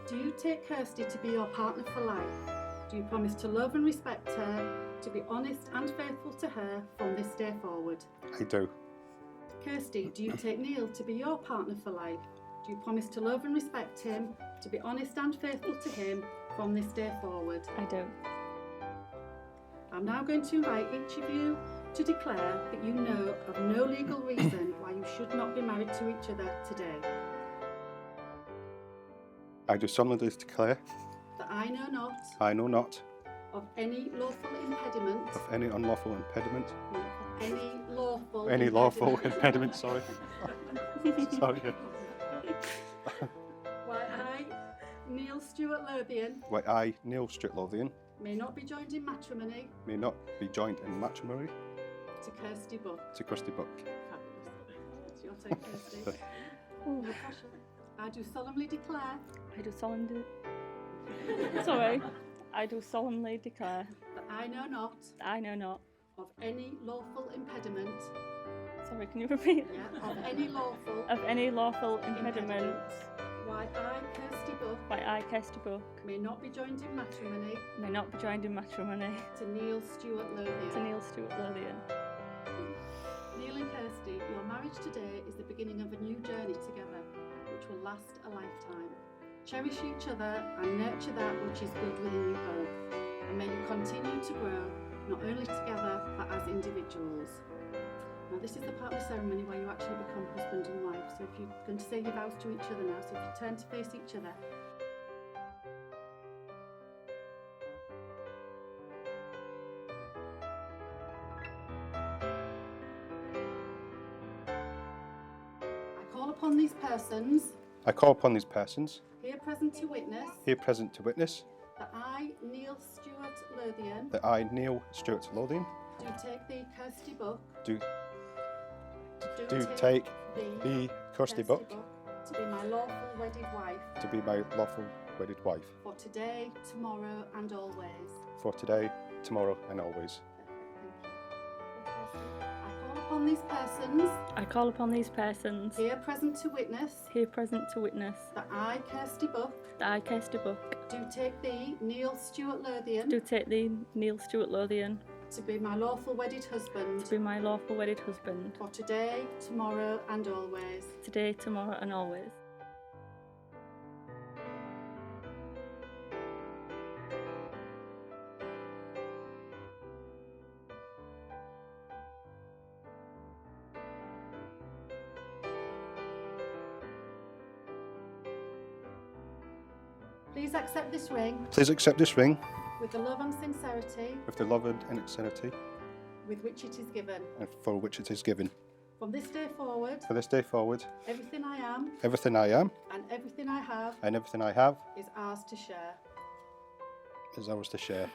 Do you take Kirsty to be your partner for life? Do you promise to love and respect her, to be honest and faithful to her from this day forward? I do. Kirsty, do you take Neil to be your partner for life? Do you promise to love and respect him, to be honest and faithful to him from this day forward? I do. I'm now going to invite each of you to declare that you know of no legal reason why you should not be married to each other today. I do solemnly declare That I know not of any lawful impediment. any unlawful impediment. Any lawful impediment, sorry. Sorry. Why I, Neil Stewart Lothian, Why I, Neil Stewart Lothian, may not be joined in matrimony may not be joined in matrimony to Kirsty Buck. to Kirsty Buck. Fabulous. It's your turn, Kirsty. No pressure. I do solemnly declare I do solemnly. Sorry. I do solemnly declare that I know not that I know not. of any lawful impediment. Sorry, can you repeat? Yeah, of any lawful Of any lawful impediment. Why I, Kirsty Buck, Why I, Kirsty Buck, may not be joined in matrimony may not be joined in matrimony to Neil Stewart Lothian. to Neil Stewart Lothian. Neil and Kirsty, your marriage today is the beginning of a new journey together, which will last a lifetime. Cherish each other and nurture that which is good within you both, and may you continue to grow, not only together, but as individuals. Now this is the part of the ceremony where you actually become husband and wife, so if you're going to say your vows to each other now, so if you turn to face each other. I call upon these persons, I call upon these persons, here present to witness, here present to witness, that I, Neil Stewart Lothian, that I, Neil Stewart Lothian, do take thee, Kirsty Buck, do take the Kirsty Buck to be my lawful wedded wife, to be my lawful wedded wife, for today, tomorrow, and always. for today, tomorrow, and always. I call upon these persons, I call upon these persons, here present to witness, here present to witness, that I, Kirsty Buck, that I, Kirsty Buck, do take thee, Neil Stewart Lothian, do take thee, Neil Stewart Lothian, to be my lawful wedded husband, to be my lawful wedded husband, for today, tomorrow, and always. today, tomorrow, and always. Please accept this ring Please accept this ring with the love and sincerity with the love and sincerity with which it is given. and for which it is given. From this day forward, For this day forward, everything I am everything I am and everything I have and everything I have is ours to share. is ours to share.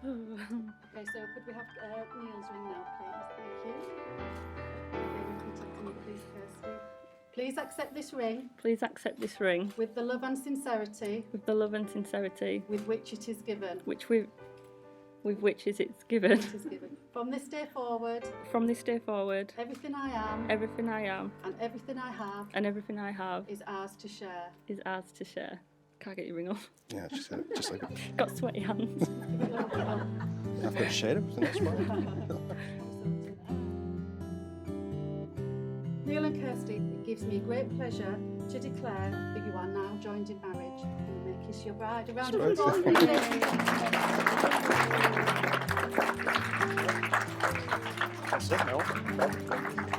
Okay, so could we have Neil's ring now, please? Thank you. Maybe contact me, please, Kirsty. Please accept this ring Please accept this ring with the love and sincerity with the love and sincerity with which it is given. with which is it's given. It is given. From this day forward, From this day forward, everything I am everything I am and everything I have and everything I have is ours to share. is ours to share. Can't get your ring off. Yeah, just like Got sweaty hands. I've got to share it with the next one. Neil and Kirsty, it gives me great pleasure to declare that you are now joined in marriage. You may kiss your bride. A round of applause, please. That's it now.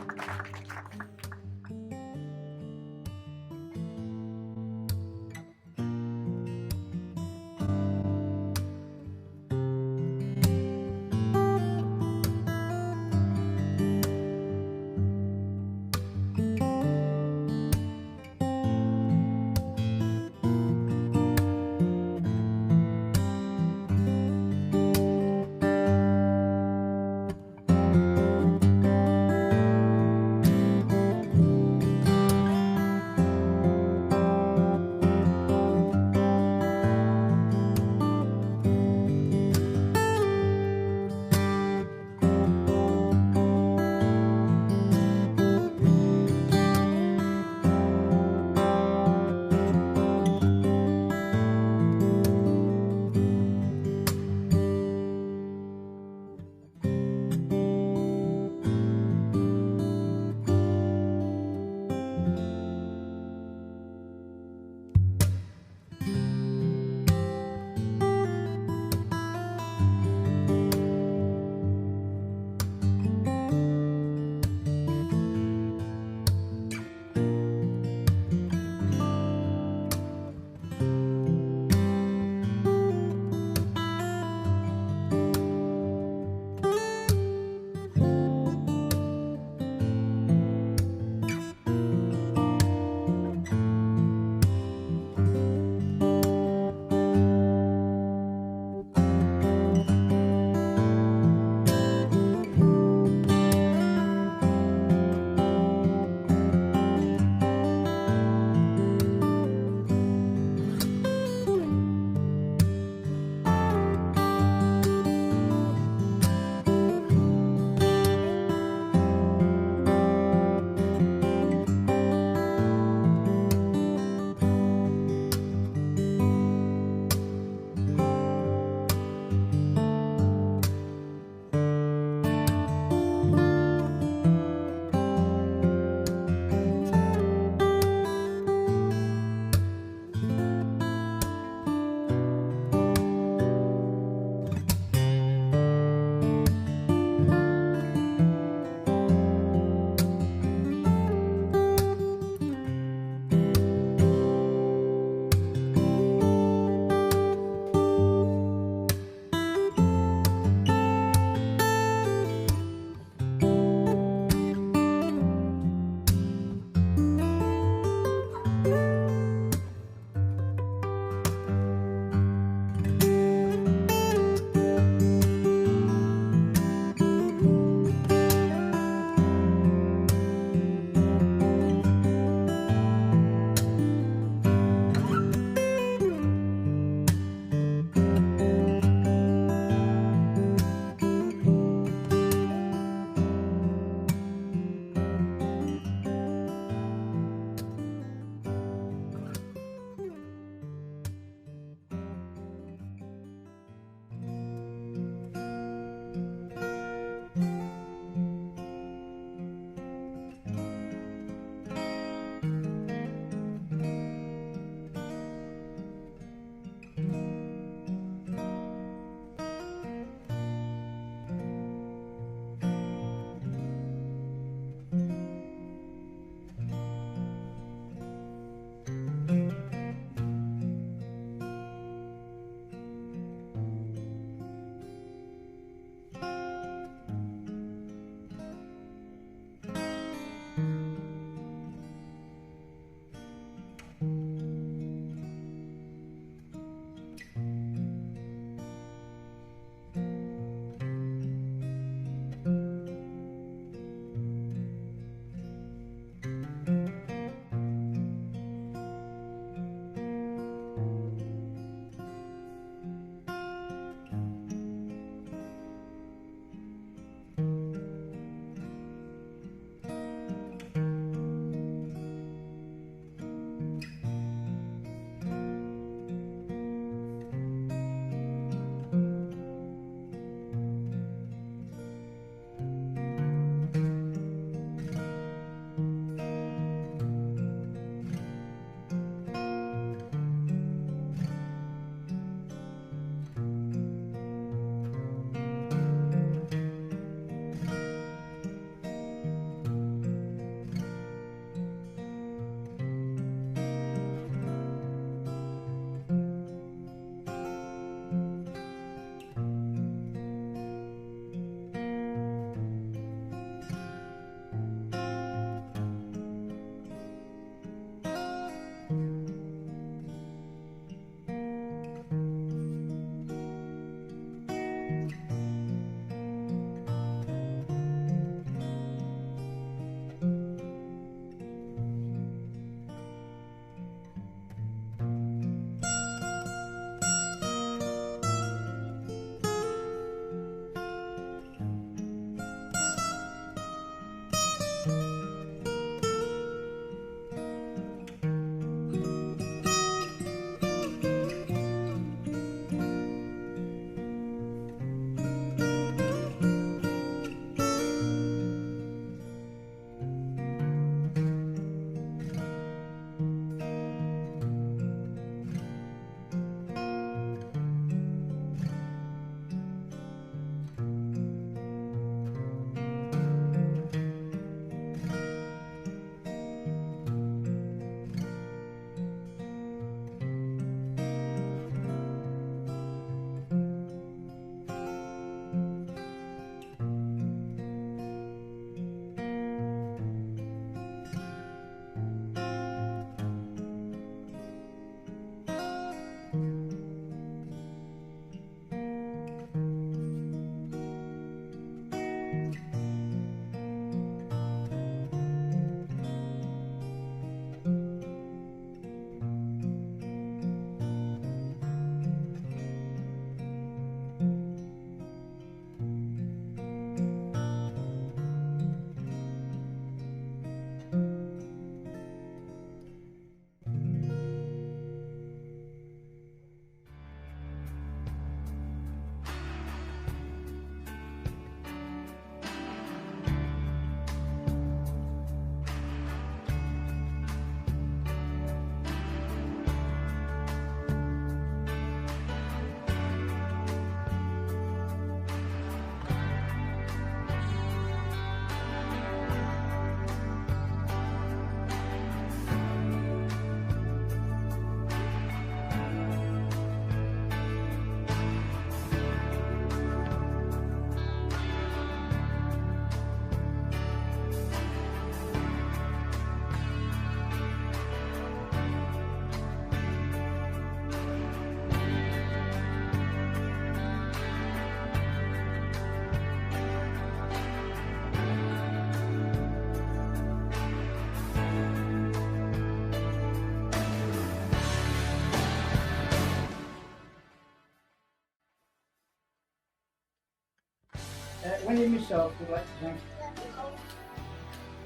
Wendy and myself would like to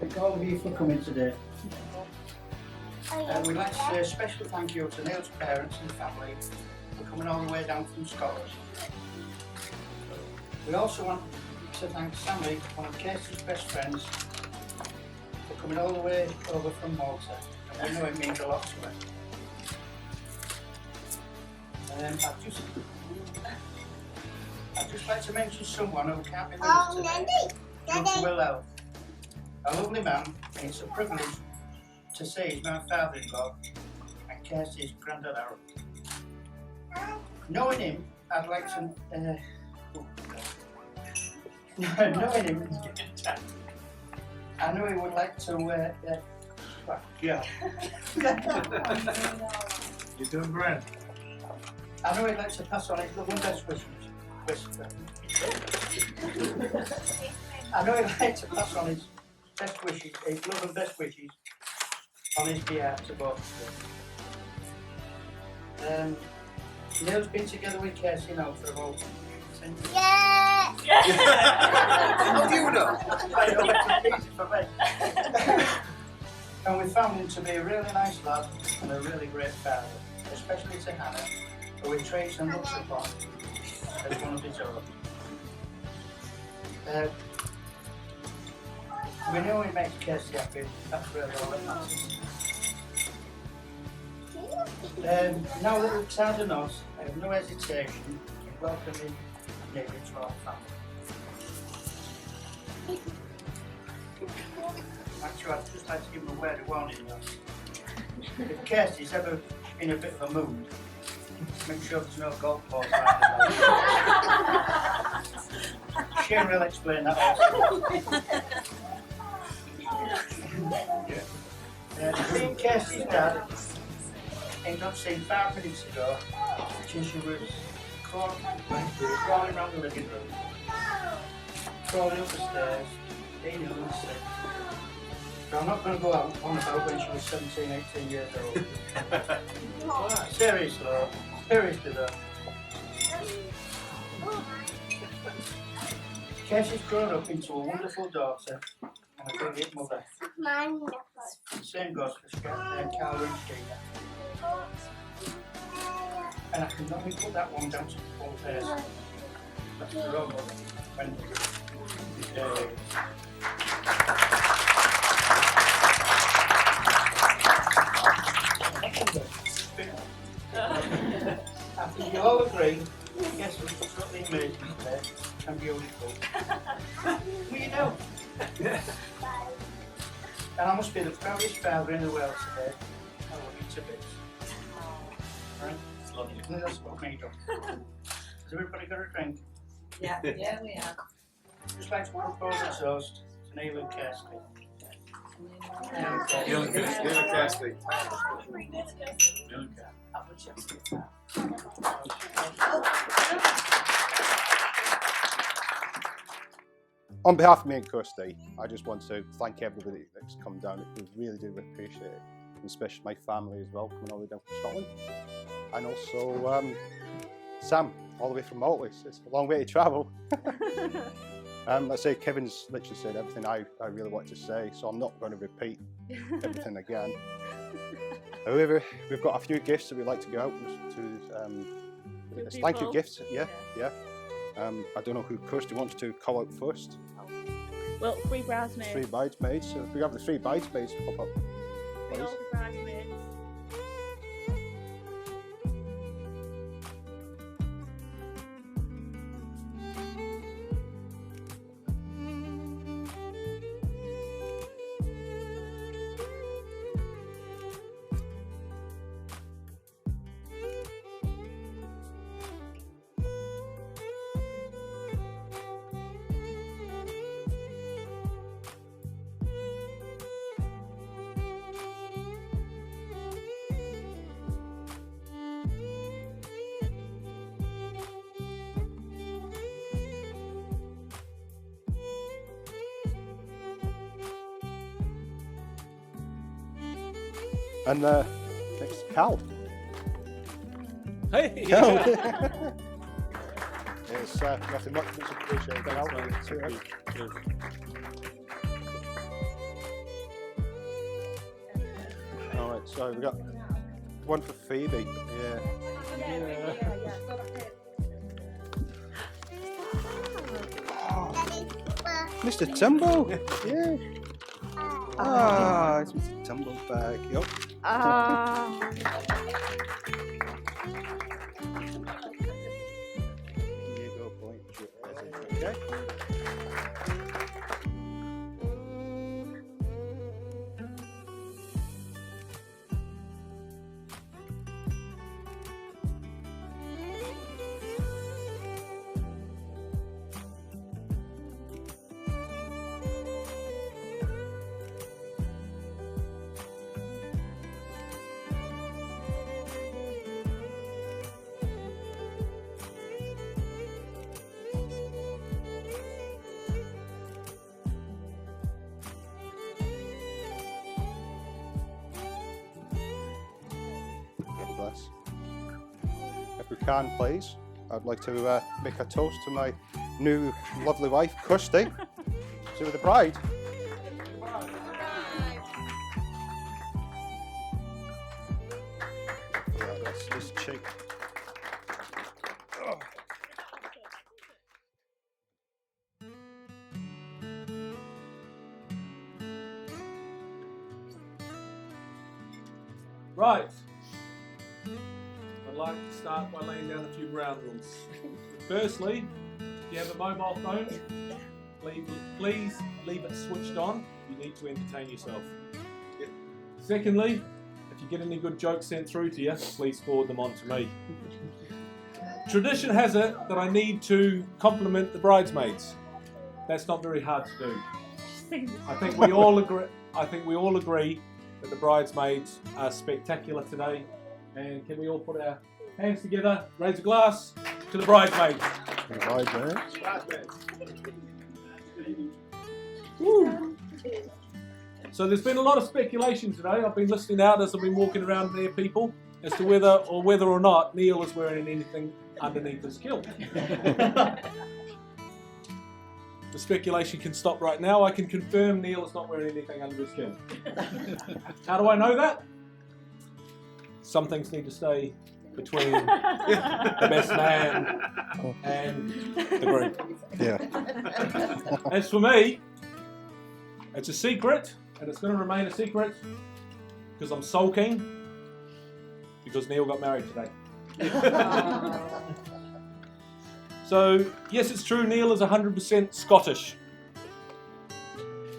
thank all of you for coming today. We'd like to say a special thank you to Neil's parents and family for coming all the way down from Scotland. We also want to thank Sammy, one of Kirsty's best friends, for coming all the way over from Malta, and we know it means a lot to her. I'd just like to mention someone who can't be with us today, Will Elf, a lovely man, and it's a privilege to say he's my father-in-law and Kirsty's granddad Harold. Knowing him, I'd like to knowing him, I know he would like to yeah. You're doing great. I know he'd like to pass on his love and best wishes. I know he'd like to pass on his best wishes, his love and best wishes on his behalf to both of them. Neil's been together with Kirsty now for about 10 years. Yeah! How do you know? I know it's easy for me. And we found him to be a really nice lad and a really great father, especially to Hannah, who he treats and looks upon as one of his own. We know he makes Kirsty happy, that's really all that matters. Now that we've tied the knot, I have no hesitation in welcoming Neil into our family. Actually, I'd just like to give him a word of warning though. If Kirsty's ever in a bit of a mood, make sure there's no golf balls around the place. Shane will explain that also. Kirsty's dad ain't not seen 5 minutes ago since she was crawling around the living room, crawling up the stairs, being ill and sick. But I'm not going to go out on about when she was 17, 18 years old. Seriously though. Kirsty's grown up into a wonderful daughter and a brilliant mother. The same goes for Carla and Sheena. And I can only put that one down to one person. That's the wrong one. Wendy. I think you all agree, yes, it was totally amazing today and beautiful. Well, you know. And I must be the proudest father in the world today. I love you to bits. Right? It's lovely. And that's what me do. Has everybody got a drink? Yeah, we are. Just like to propose a toast to Neil and Kirsty. Neil and Kirsty. On behalf of me and Kirsty, I just want to thank everybody that's come down. We really do appreciate it, and especially my family as well, coming all the way down from Scotland. And also Sam, all the way from Malta. It's a long way to travel. Let's say Kevin's literally said everything I really wanted to say, so I'm not going to repeat everything again. However, we've got a few gifts that we'd like to go out to. Thank you gifts, yeah. I don't know who Kirsty wants to call out first. Well, 3 bridesmaids. 3 bridesmaids. So if we have the 3 bridesmaids pop up, please. All the bridesmaids. And next, Cal. Hey! Cal. It's nothing much appreciated. Thanks, mate. Cheers. All right, so we got one for Phoebe. Yeah. Mr. Tumble. Yeah. Ah, it's Mr. Tumble bag. Yep. Here you go, point your present. Okay. Glass. If we can, please, I'd like to make a toast to my new lovely wife, Kirsty. So with the bride. Let's just shake. Oh. Right. I'd like to start by laying down a few ground rules. Firstly, if you have a mobile phone, please leave it switched on. You need to entertain yourself. Secondly, if you get any good jokes sent through to you, please forward them on to me. Tradition has it that I need to compliment the bridesmaids. That's not very hard to do. I think we all agree that the bridesmaids are spectacular today. And can we all put our hands together, raise a glass to the bridesmaids. Woo. So there's been a lot of speculation today. I've been listening out as I've been walking around near people as to whether or not Neil is wearing anything underneath his kilt. The speculation can stop right now. I can confirm Neil is not wearing anything under his kilt. How do I know that? Some things need to stay between the best man and the group. Yeah. As for me, it's a secret, and it's going to remain a secret because I'm sulking because Neil got married today. So, yes, it's true, Neil is 100% Scottish.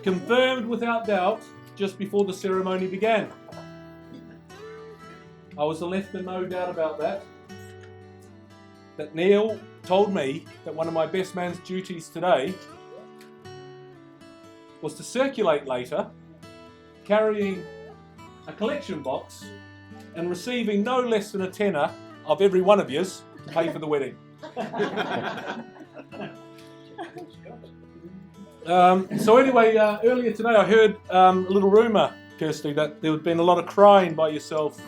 Confirmed without doubt just before the ceremony began. I was left in no doubt about that. That Neil told me that one of my best man's duties today was to circulate later, carrying a collection box and receiving no less than a tenner of every one of yous to pay for the wedding. So anyway, earlier today I heard a little rumour, Kirsty, that there had been a lot of crying by yourself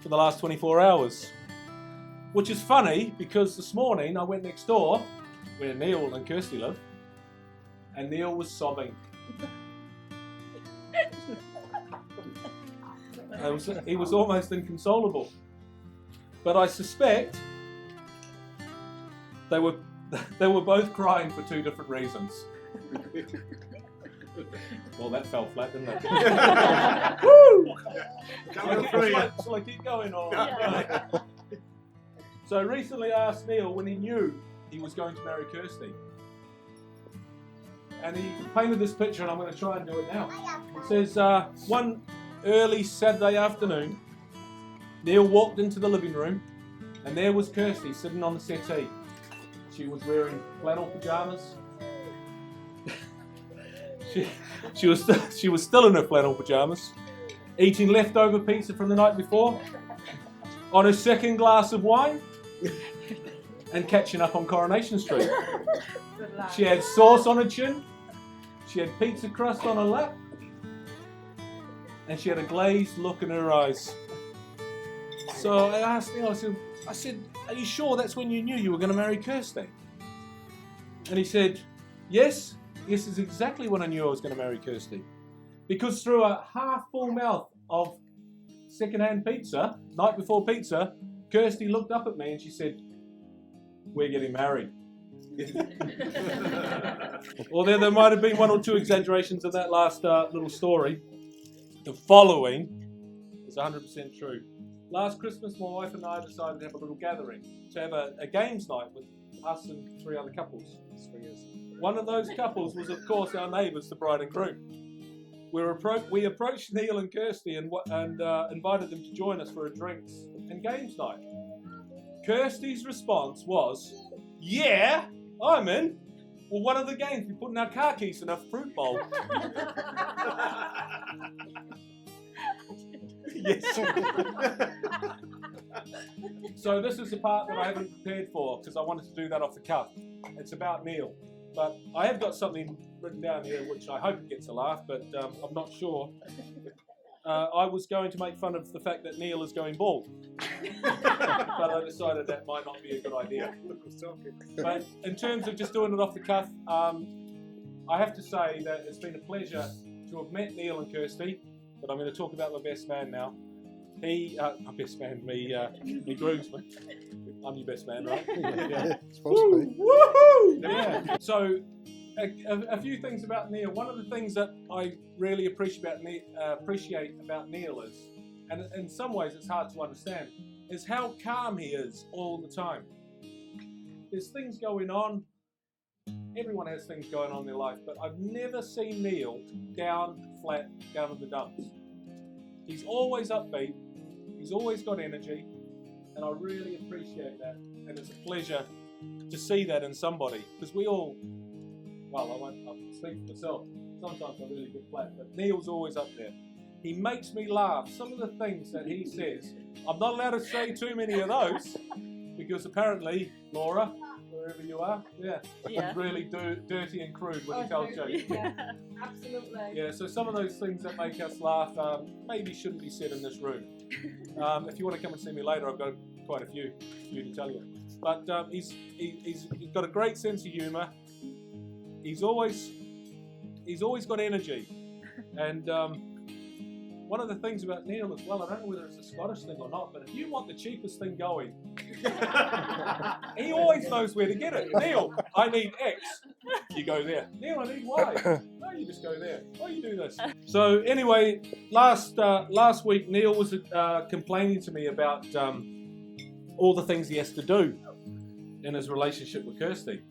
for the last 24 hours. Which is funny because this morning I went next door where Neil and Kirsty live and Neil was sobbing. He was almost inconsolable. But I suspect they were both crying for two different reasons. Well, that fell flat, didn't it? Woo! Shall I keep going? Or? Yeah. So recently I asked Neil when he knew he was going to marry Kirsty. And he painted this picture, and I'm going to try and do it now. It says, one early Saturday afternoon, Neil walked into the living room, and there was Kirsty sitting on the settee. She was wearing flannel pajamas. She was still in her flannel pajamas, eating leftover pizza from the night before, on her second glass of wine, and catching up on Coronation Street. She had sauce on her chin, she had pizza crust on her lap, and she had a glazed look in her eyes. So I asked Neil, I said, are you sure that's when you knew you were going to marry Kirsty? And he said, yes, this is exactly when I knew I was going to marry Kirsty. Because through a half-full mouth of second-hand pizza, night before pizza, Kirsty looked up at me and she said, we're getting married. Although there might have been one or two exaggerations of that last little story, the following is 100% true. Last Christmas, my wife and I decided to have a little gathering, to have a games night with us and 3 other couples. One of those couples was, of course, our neighbours, the bride and groom. We approached Neil and Kirsty and invited them to join us for a drinks and games night. Kirsty's response was, yeah, I'm in. Well, one of the games, we put in our car keys in a fruit bowl. Yes. So this is the part that I haven't prepared for because I wanted to do that off the cuff. It's about Neil. But I have got something written down here which I hope gets a laugh, but I'm not sure. I was going to make fun of the fact that Neil is going bald. But I decided that might not be a good idea. But in terms of just doing it off the cuff, I have to say that it's been a pleasure to have met Neil and Kirsty, but I'm going to talk about my best man now. My best man, me groomsman. I'm your best man, right? Yeah. Supposed to be. Woohoo! Yeah. So, a few things about Neil. One of the things that I really appreciate about Neil is, and in some ways it's hard to understand, is how calm he is all the time. There's things going on. Everyone has things going on in their life, but I've never seen Neil flat down in the dumps. He's always upbeat. He's always got energy, and I really appreciate that. And it's a pleasure to see that in somebody, because we all, well, I'll speak for myself. Sometimes I really get flat, but Neil's always up there. He makes me laugh. Some of the things that he says, I'm not allowed to say too many of those, because apparently, Laura, wherever you are, it's really dirty and crude when he tells jokes. Yeah, absolutely. Yeah, so some of those things that make us laugh maybe shouldn't be said in this room. If you want to come and see me later, I've got quite a few to tell you. But he's got a great sense of humour. He's always got energy. And one of the things about Neil as well, I don't know whether it's a Scottish thing or not, but if you want the cheapest thing going, he always knows where to get it. Neil, I need X. You go there. Neil, I need Y. No, you just go there. Oh, you do this. So anyway, last week Neil was complaining to me about all the things he has to do in his relationship with Kirsty.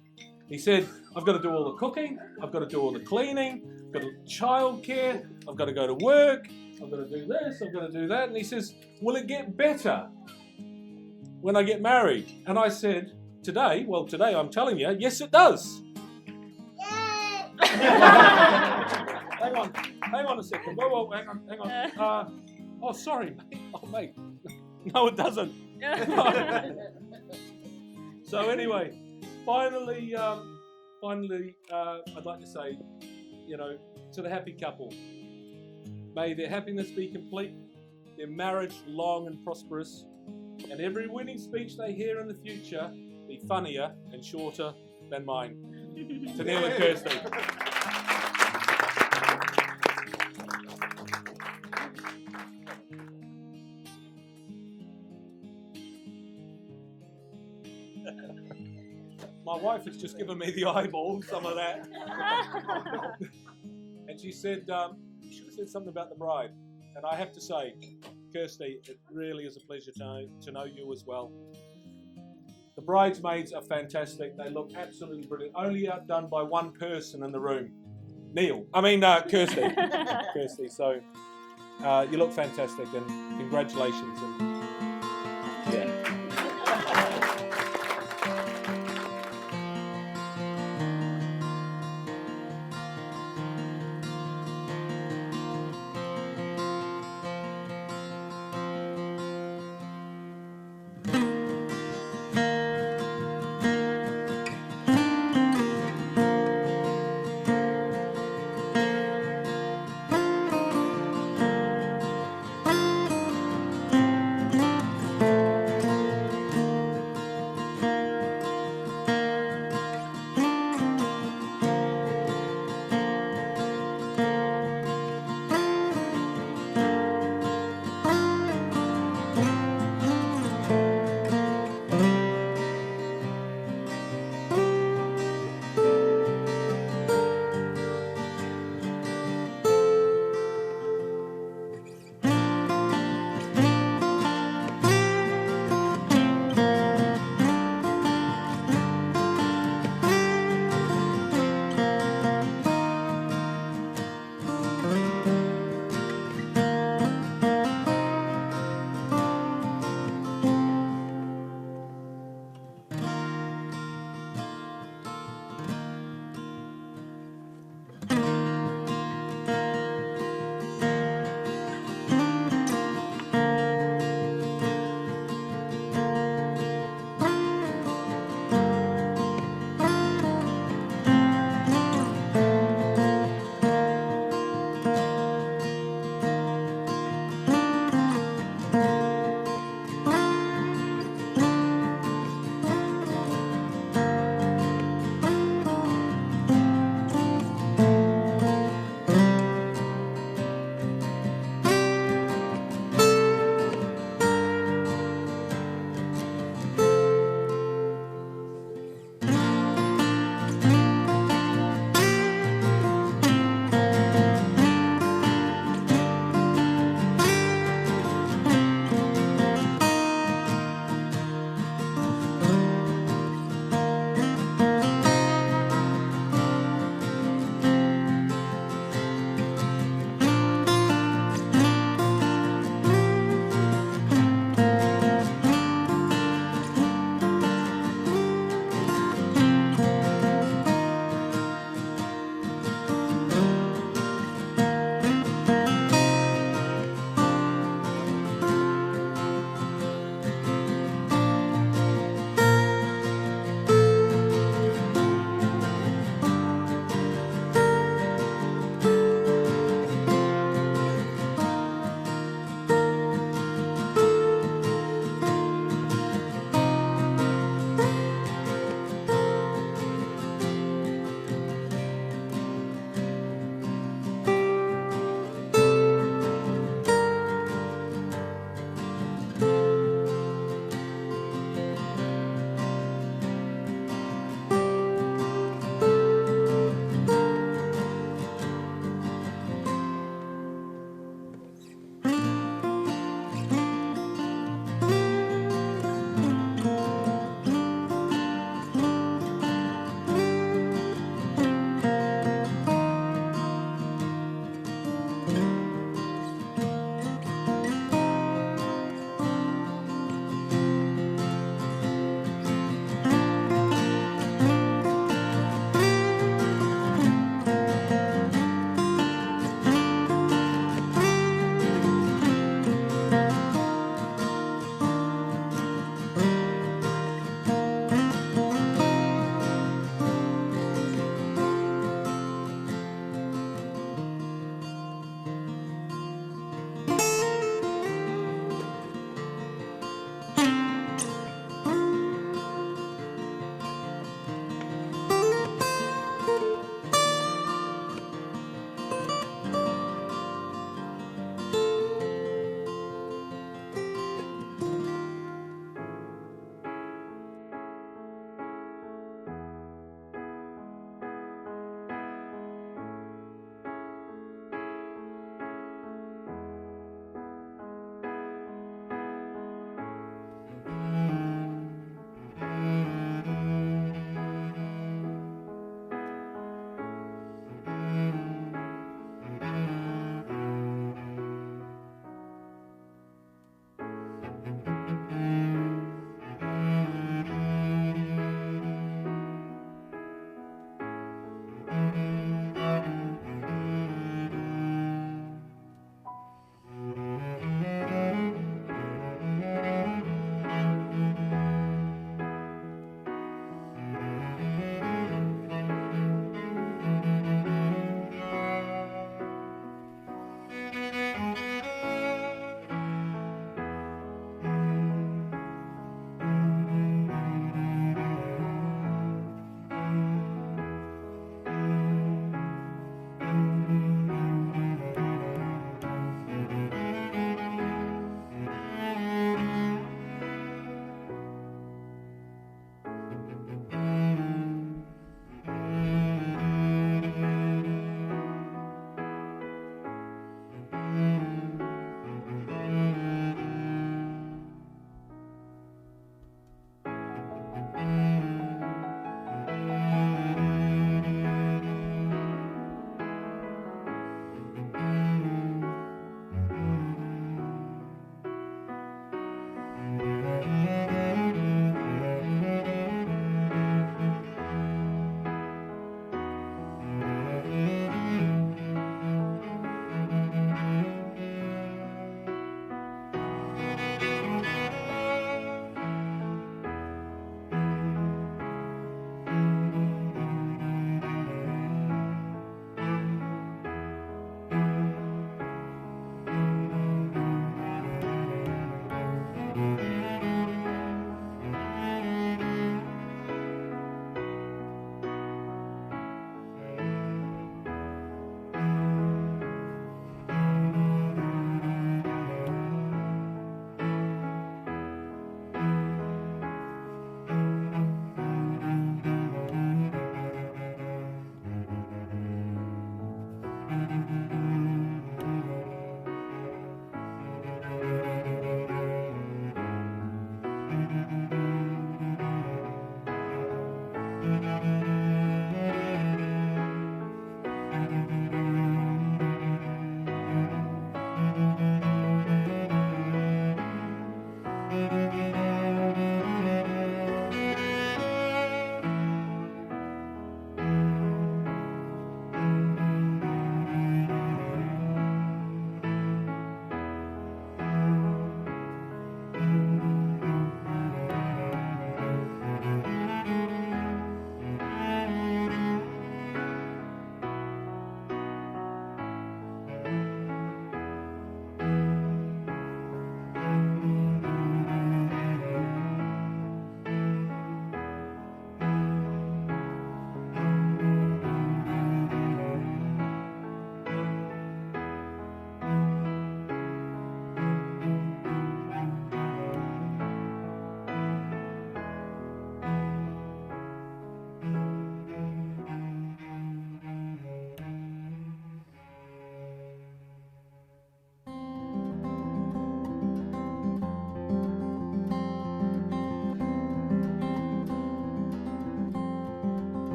He said, I've got to do all the cooking, I've got to do all the cleaning, I've got to do childcare, I've got to go to work, I've got to do this, I've got to do that. And he says, will it get better when I get married? And I said, today I'm telling you, yes it does. Hang on a second. Whoa, hang on. Oh, sorry, mate. Oh, mate. No, it doesn't. So anyway, finally, I'd like to say, to the happy couple, may their happiness be complete, their marriage long and prosperous, and every winning speech they hear in the future be funnier and shorter than mine. To Neil and Kirsty. My wife has just given me the eyeball, some of that. And she said, you should have said something about the bride. And I have to say, Kirsty, it really is a pleasure to know you as well. The bridesmaids are fantastic. They look absolutely brilliant. Only outdone by one person in the room. Kirsty. Kirsty. So you look fantastic, and congratulations. And